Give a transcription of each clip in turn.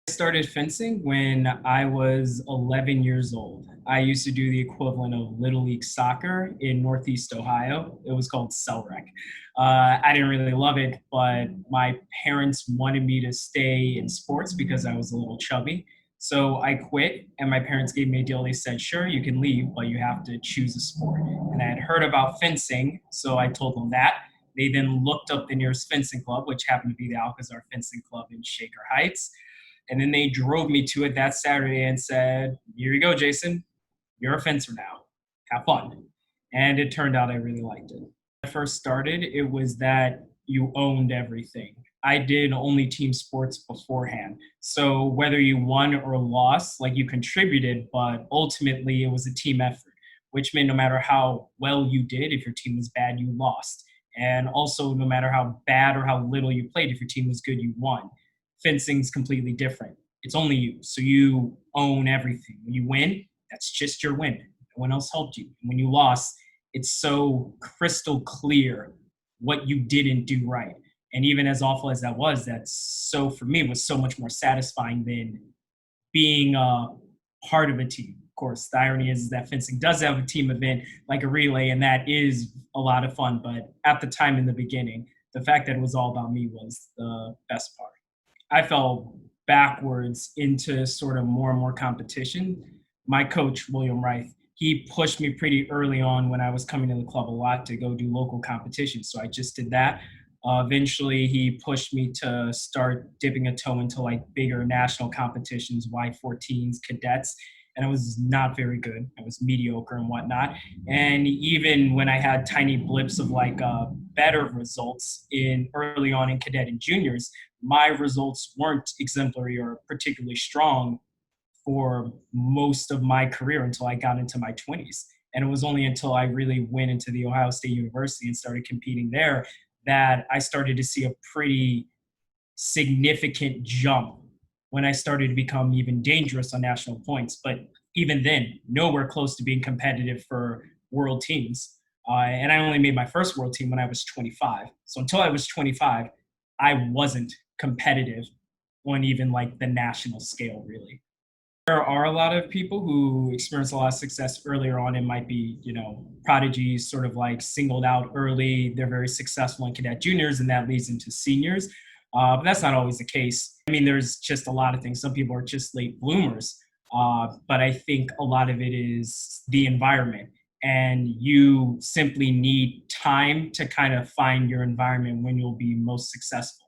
I started fencing when I was 11 years old. I used to do the equivalent of Little League soccer in Northeast Ohio. It was called SEL-Rec. I didn't really love it, but my parents wanted me to stay in sports because I was a little chubby. So I quit, and my parents gave me a deal. They said, sure, you can leave, but you have to choose a sport. And I had heard about fencing, so I told them that. They then looked up the nearest fencing club, which happened to be the Alcazar Fencing Club in Shaker Heights. And then they drove me to it that Saturday and said, here you go, Jason. You're a fencer now. Have fun. And it turned out I really liked it. When I first started, it was that you owned everything. I did only team sports beforehand. So whether you won or lost, like you contributed, but ultimately it was a team effort, which meant no matter how well you did, if your team was bad, you lost. And also, no matter how bad or how little you played, if your team was good, you won. Fencing's completely different. It's only you. So you own everything. When you win, that's just your win. No one else helped you. And when you lost, it's so crystal clear what you didn't do right. And even as awful as that was, that's so for me was so much more satisfying than being part of a team. Of course, the irony is that fencing does have a team event like a relay, and that is a lot of fun. But at the time in the beginning, the fact that it was all about me was the best part. I fell backwards into sort of more and more competition. My coach, William Reith, he pushed me pretty early on when I was coming to the club a lot to go do local competitions. So I just did that. Eventually, he pushed me to start dipping a toe into like bigger national competitions, Y14s, cadets, and I was not very good. I was mediocre and whatnot. And even when I had tiny blips of like better results in early on in cadet and juniors, my results weren't exemplary or particularly strong for most of my career until I got into my 20s. And it was only until I really went into the Ohio State University and started competing there that I started to see a pretty significant jump when I started to become even dangerous on national points. But even then, nowhere close to being competitive for world teams. And I only made my first world team when I was 25. So until I was 25, I wasn't competitive on even like the national scale, really. There are a lot of people who experience a lot of success earlier on. It might be, prodigies sort of like singled out early. They're very successful in cadet juniors, and that leads into seniors. But that's not always the case. I mean, there's just a lot of things. Some people are just late bloomers. But I think a lot of it is the environment. And you simply need time to kind of find your environment when you'll be most successful.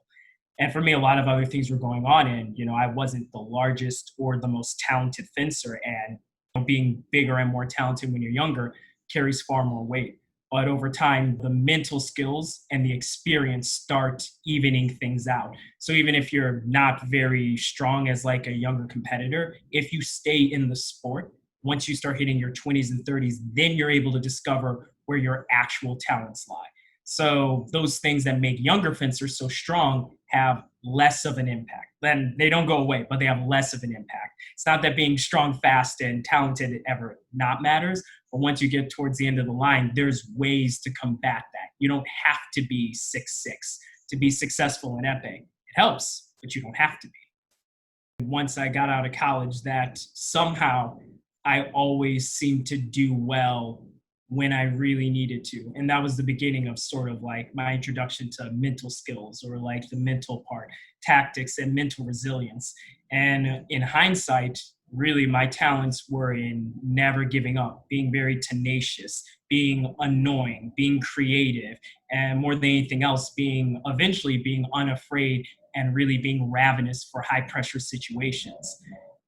And for me, a lot of other things were going on. And, I wasn't the largest or the most talented fencer. And being bigger and more talented when you're younger carries far more weight. But over time, the mental skills and the experience start evening things out. So even if you're not very strong as like a younger competitor, if you stay in the sport, once you start hitting your 20s and 30s, then you're able to discover where your actual talents lie. So those things that make younger fencers so strong have less of an impact. Then they don't go away, but they have less of an impact. It's not that being strong, fast, and talented ever not matters, but once you get towards the end of the line, there's ways to combat that. You don't have to be 6'6" to be successful in epee. It helps, but you don't have to be. Once I got out of college, that somehow I always seemed to do well when I really needed to. And that was the beginning of sort of like my introduction to mental skills, or like the mental part, tactics and mental resilience. And in hindsight, really my talents were in never giving up, being very tenacious, being annoying, being creative, and more than anything else, eventually being unafraid and really being ravenous for high pressure situations.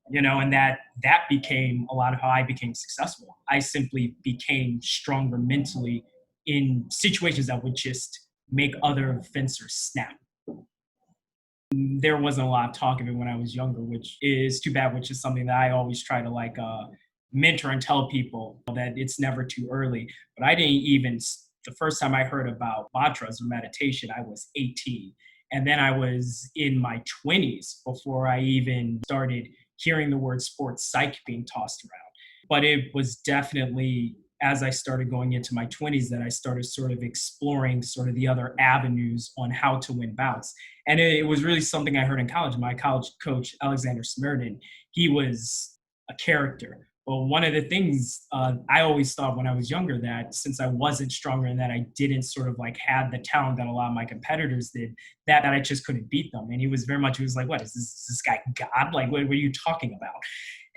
And that became a lot of how I became successful. I simply became stronger mentally in situations that would just make other fencers snap. There wasn't a lot of talk of it when I was younger, which is too bad, which is something that I always try to like mentor and tell people, that it's never too early. But I didn't even, the first time I heard about mantras or meditation, I was 18. And then I was in my 20s before I even started hearing the word sports psych being tossed around. But it was definitely as I started going into my 20s that I started sort of exploring sort of the other avenues on how to win bouts. And it was really something I heard in college. My college coach, Alexander Smirnin, he was a character. Well, one of the things I always thought when I was younger that since I wasn't stronger and that I didn't sort of like had the talent that a lot of my competitors did, that I just couldn't beat them. And he was very much, he was like, what is this guy God? Like, what are you talking about?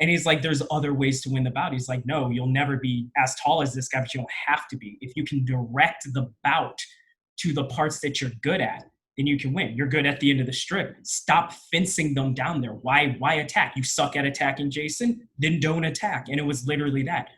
And he's like, there's other ways to win the bout. He's like, no, you'll never be as tall as this guy, but you don't have to be. If you can direct the bout to the parts that you're good at, then you can win. You're good at the end of the strip. Stop fencing them down there. Why attack? You suck at attacking, Jason? Then don't attack. And it was literally that,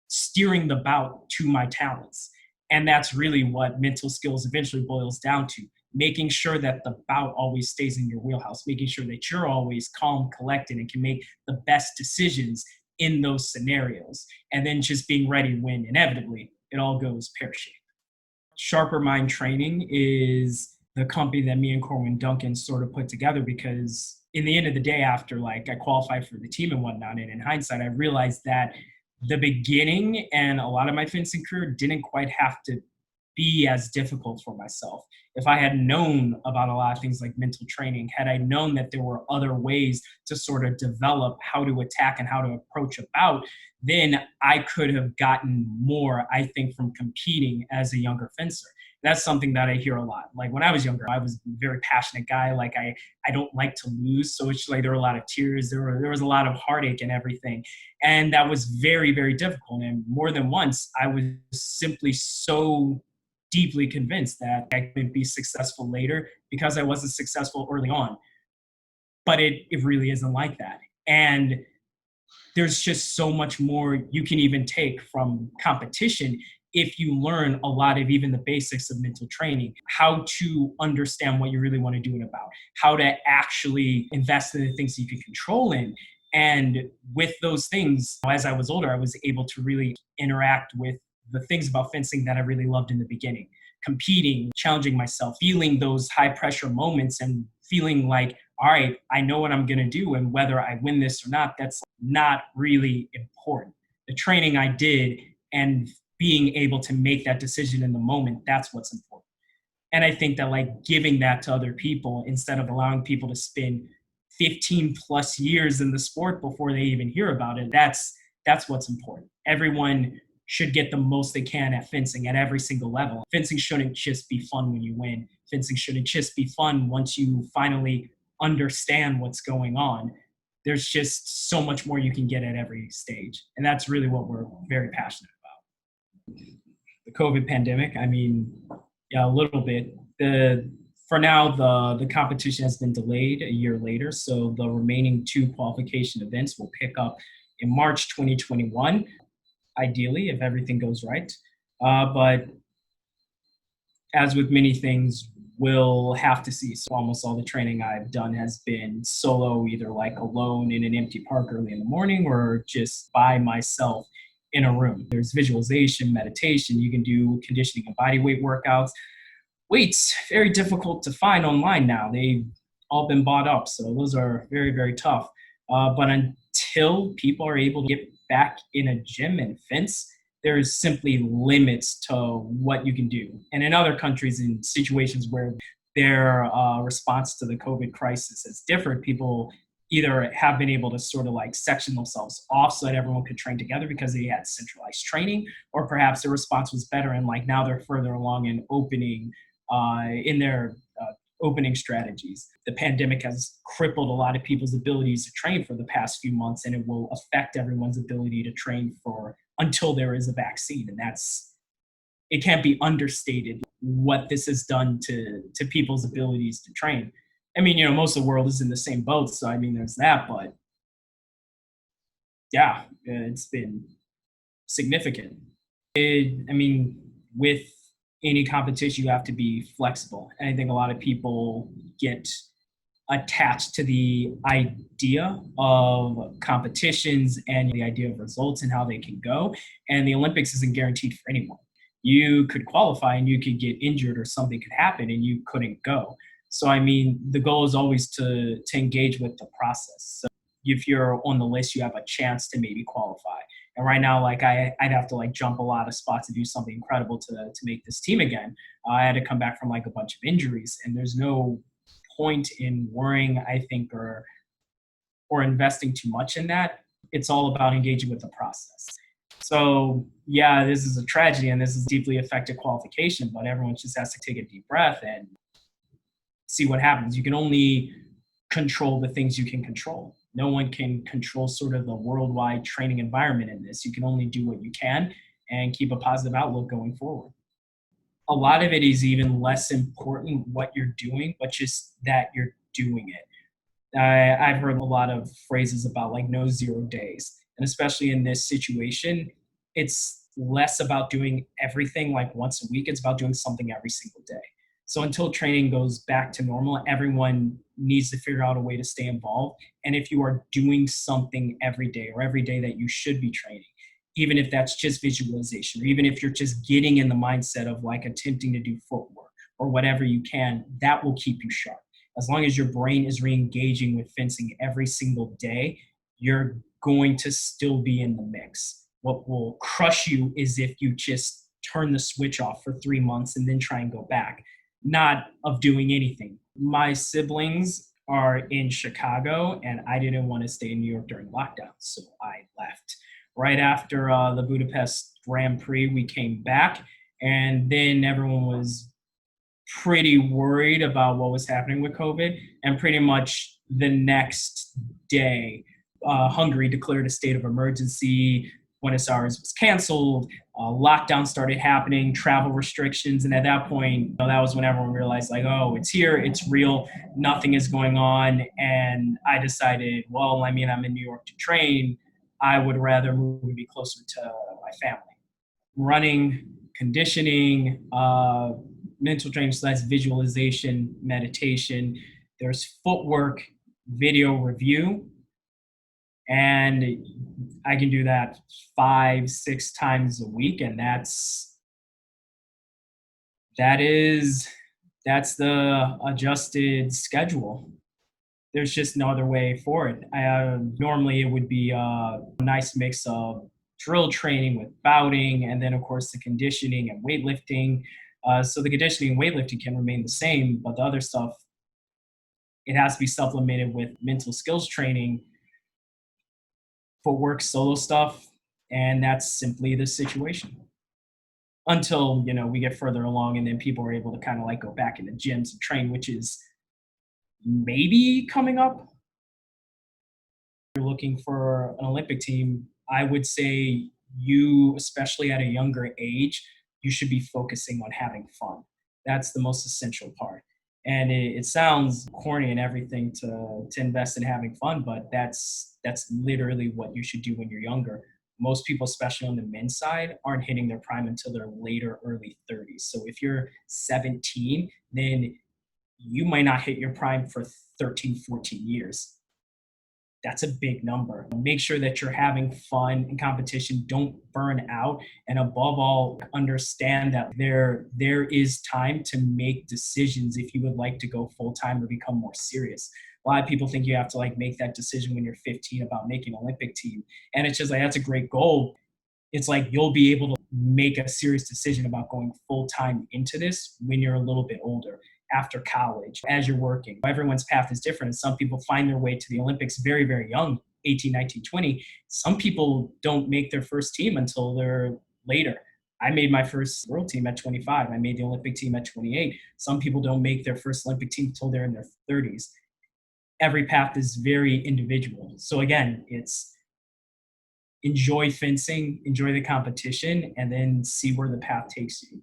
steering the bout to my talents. And that's really what mental skills eventually boils down to. Making sure that the bout always stays in your wheelhouse, making sure that you're always calm, collected, and can make the best decisions in those scenarios. And then just being ready when inevitably it all goes pear-shaped. Sharper Mind Training is the company that me and Corwin Duncan sort of put together because in the end of the day, after like I qualified for the team and whatnot, and in hindsight, I realized that the beginning and a lot of my fencing career didn't quite have to be as difficult for myself. If I had known about a lot of things like mental training, had I known that there were other ways to sort of develop how to attack and how to approach a bout, then I could have gotten more, I think, from competing as a younger fencer. That's something that I hear a lot. Like when I was younger, I was a very passionate guy. Like I don't like to lose. So it's like there were a lot of tears. There was a lot of heartache and everything. And that was very, very difficult. And more than once, I was simply so deeply convinced that I could be successful later because I wasn't successful early on. But it really isn't like that. And there's just so much more you can even take from competition if you learn a lot of even the basics of mental training, how to understand what you really want to do it about, how to actually invest in the things that you can control in. And with those things, as I was older, I was able to really interact with the things about fencing that I really loved in the beginning. Competing, challenging myself, feeling those high pressure moments and feeling like, all right, I know what I'm going to do. And whether I win this or not, that's not really important. The training I did and being able to make that decision in the moment, that's what's important. And I think that like giving that to other people instead of allowing people to spend 15 plus years in the sport before they even hear about it, that's what's important. Everyone should get the most they can at fencing at every single level. Fencing shouldn't just be fun when you win. Fencing shouldn't just be fun once you finally understand what's going on. There's just so much more you can get at every stage. And that's really what we're very passionate about. The COVID pandemic, I mean, yeah, a little bit. For now, the competition has been delayed a year later. So the remaining 2 qualification events will pick up in March 2021. Ideally, if everything goes right. But as with many things, we'll have to see. So almost all the training I've done has been solo, either like alone in an empty park early in the morning or just by myself in a room. There's visualization, meditation. You can do conditioning and body weight workouts. Weights, very difficult to find online now. They've all been bought up. So those are very, very tough. But until people are able to get back in a gym and fence, there's simply limits to what you can do. And in other countries, in situations where their response to the COVID crisis has differed, people either have been able to sort of like section themselves off so that everyone could train together because they had centralized training, or perhaps their response was better and like now they're further along in opening in their opening strategies. The pandemic has crippled a lot of people's abilities to train for the past few months, and it will affect everyone's ability to train for until there is a vaccine. And it can't be understated what this has done to people's abilities to train. I mean, most of the world is in the same boat, so I mean, there's that, but yeah, it's been significant. I mean, with any competition, you have to be flexible. And I think a lot of people get attached to the idea of competitions and the idea of results and how they can go. And the Olympics isn't guaranteed for anyone. You could qualify and you could get injured or something could happen and you couldn't go. So, I mean, the goal is always to engage with the process. So if you're on the list, you have a chance to maybe qualify. And right now, like I'd have to like jump a lot of spots to do something incredible to make this team again. I had to come back from like a bunch of injuries, and there's no point in worrying, I think, or investing too much in that. It's all about engaging with the process. So yeah, this is a tragedy, and this has deeply affected qualification. But everyone just has to take a deep breath and see what happens. You can only control the things you can control. No one can control sort of the worldwide training environment in this. You can only do what you can and keep a positive outlook going forward. A lot of it is even less important what you're doing, but just that you're doing it. I've heard a lot of phrases about like no 0 days. And especially in this situation, it's less about doing everything like once a week. It's about doing something every single day. So until training goes back to normal, everyone needs to figure out a way to stay involved. And if you are doing something every day or every day that you should be training, even if that's just visualization, or even if you're just getting in the mindset of like attempting to do footwork or whatever you can, that will keep you sharp. As long as your brain is re-engaging with fencing every single day, you're going to still be in the mix. What will crush you is if you just turn the switch off for 3 months and then try and go back, not of doing anything. My siblings are in Chicago, and I didn't want to stay in New York during lockdown, so I left. Right after the Budapest Grand Prix, we came back, and then everyone was pretty worried about what was happening with COVID. And pretty much the next day, Hungary declared a state of emergency. Buenos Aires was canceled. Lockdown started happening, travel restrictions. And at that point, that was when everyone realized, like, oh, it's here, it's real, nothing is going on. And I decided, well, I mean, I'm in New York to train. I would rather move and be closer to my family. Running, conditioning, mental training, so that's visualization, meditation. There's footwork, video review, and I can do that 5, 6 times a week, and that is that's the adjusted schedule. There's just no other way for it. Normally, it would be a nice mix of drill training with bouting, and then of course the conditioning and weightlifting. So the conditioning and weightlifting can remain the same, but the other stuff, it has to be supplemented with mental skills training, footwork, solo stuff, and that's simply the situation. Until we get further along, and then people are able to kind of like go back into gyms and train, which is maybe coming up. If you're looking for an Olympic team, I would say you, especially at a younger age, you should be focusing on having fun. That's the most essential part. And it sounds corny and everything to invest in having fun, but that's literally what you should do when you're younger. Most people, especially on the men's side, aren't hitting their prime until their later early 30s. So if you're 17, then you might not hit your prime for 13, 14 years. That's a big number. Make sure that you're having fun in competition. Don't burn out. And above all, understand that there is time to make decisions if you would like to go full time or become more serious. A lot of people think you have to like make that decision when you're 15 about making an Olympic team. And it's just like, that's a great goal. It's like you'll be able to make a serious decision about going full time into this when you're a little bit older, after college, as you're working. Everyone's path is different. And some people find their way to the Olympics very, very young, 18, 19, 20. Some people don't make their first team until they're later. I made my first world team at 25. I made the Olympic team at 28. Some people don't make their first Olympic team until they're in their 30s. Every path is very individual. So again, it's enjoy fencing, enjoy the competition, and then see where the path takes you.